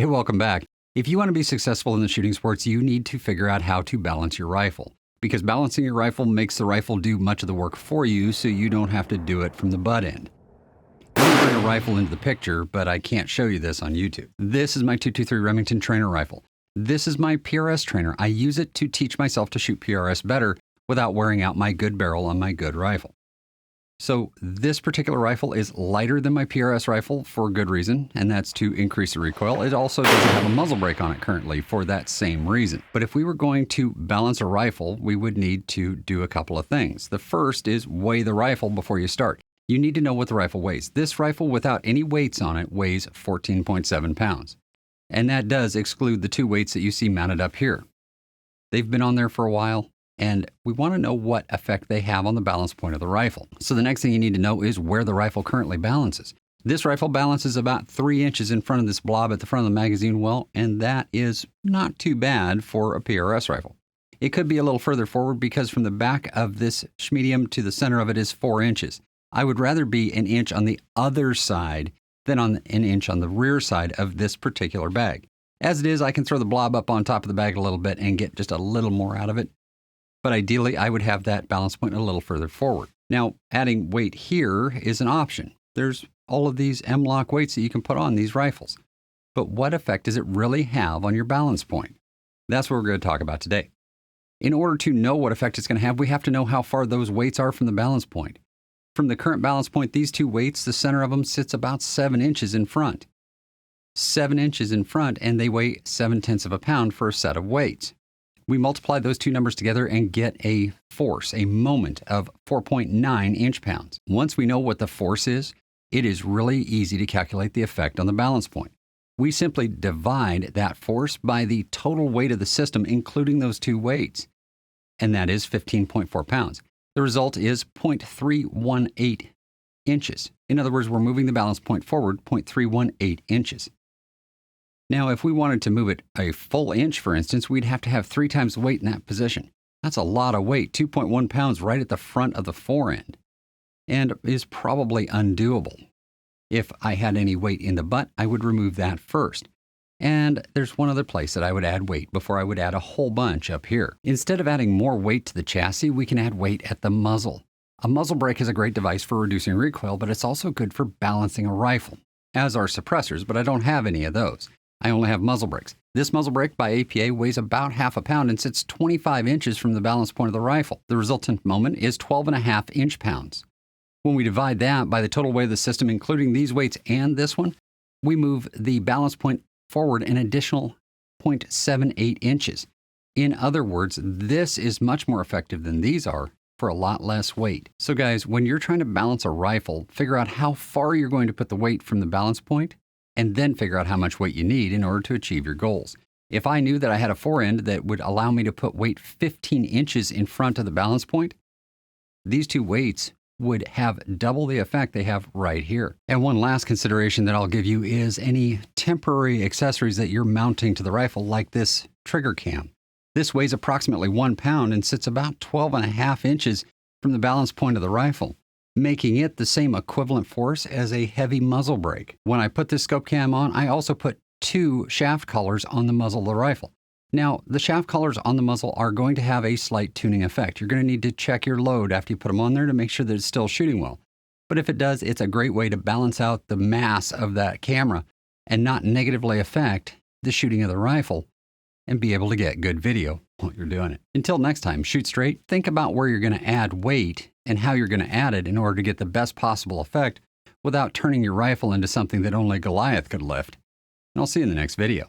Hey, welcome back. If you want to be successful in the shooting sports, you need to figure out how to balance your rifle. Because balancing your rifle makes the rifle do much of the work for you so you don't have to do it from the butt end. I'm going to bring a rifle into the picture, but I can't show you this on YouTube. This is my 223 Remington trainer rifle. This is my PRS trainer. I use it to teach myself to shoot PRS better without wearing out my good barrel on my good rifle. So this particular rifle is lighter than my PRS rifle for a good reason, and that's to increase the recoil. It also doesn't have a muzzle brake on it currently for that same reason. But if we were going to balance a rifle, we would need to do a couple of things. The first is weigh the rifle before you start. You need to know what the rifle weighs. This rifle without any weights on it weighs 14.7 pounds. And that does exclude the two weights that you see mounted up here. They've been on there for a while, and we want to know what effect they have on the balance point of the rifle. So the next thing you need to know is where the rifle currently balances. This rifle balances about 3 inches in front of this blob at the front of the magazine well, and that is not too bad for a PRS rifle. It could be a little further forward because from the back of this medium to the center of it is 4 inches. I would rather be an inch on the other side than on an inch on the rear side of this particular bag. As it is, I can throw the blob up on top of the bag a little bit and get just a little more out of it. But ideally, I would have that balance point a little further forward. Now, adding weight here is an option. There's all of these M-LOK weights that you can put on these rifles. But what effect does it really have on your balance point? That's what we're going to talk about today. In order to know what effect it's going to have, we have to know how far those weights are from the balance point. From the current balance point, these two weights, the center of them sits about 7 inches in front. 7 inches in front, and they weigh 7/10 of a pound for a set of weights. We multiply those two numbers together and get a force, a moment of 4.9 inch-pounds. Once we know what the force is, it is really easy to calculate the effect on the balance point. We simply divide that force by the total weight of the system, including those two weights, and that is 15.4 pounds. The result is 0.318 inches. In other words, we're moving the balance point forward 0.318 inches. Now, if we wanted to move it a full inch, for instance, we'd have to have 3 times the weight in that position. That's a lot of weight, 2.1 pounds right at the front of the forend, and is probably undoable. If I had any weight in the butt, I would remove that first. And there's one other place that I would add weight before I would add a whole bunch up here. Instead of adding more weight to the chassis, we can add weight at the muzzle. A muzzle brake is a great device for reducing recoil, but it's also good for balancing a rifle, as are suppressors, but I don't have any of those. I only have muzzle brakes. This muzzle brake by APA weighs about half a pound and sits 25 inches from the balance point of the rifle. The resultant moment is 12.5 inch-pounds. When we divide that by the total weight of the system, including these weights and this one, we move the balance point forward an additional 0.78 inches. In other words, this is much more effective than these are for a lot less weight. So guys, when you're trying to balance a rifle, figure out how far you're going to put the weight from the balance point, and then figure out how much weight you need in order to achieve your goals. If I knew that I had a forend that would allow me to put weight 15 inches in front of the balance point, these two weights would have double the effect they have right here. And one last consideration that I'll give you is any temporary accessories that you're mounting to the rifle, like this trigger cam. This weighs approximately 1 pound and sits about 12.5 inches from the balance point of the rifle, making it the same equivalent force as a heavy muzzle brake. When I put this scope cam on, I also put 2 shaft collars on the muzzle of the rifle. Now, the shaft collars on the muzzle are going to have a slight tuning effect. You're going to need to check your load after you put them on there to make sure that it's still shooting well. But if it does, it's a great way to balance out the mass of that camera and not negatively affect the shooting of the rifle and be able to get good video while you're doing it. Until next time, shoot straight. Think about where you're going to add weight and how you're going to add it in order to get the best possible effect without turning your rifle into something that only Goliath could lift. And I'll see you in the next video.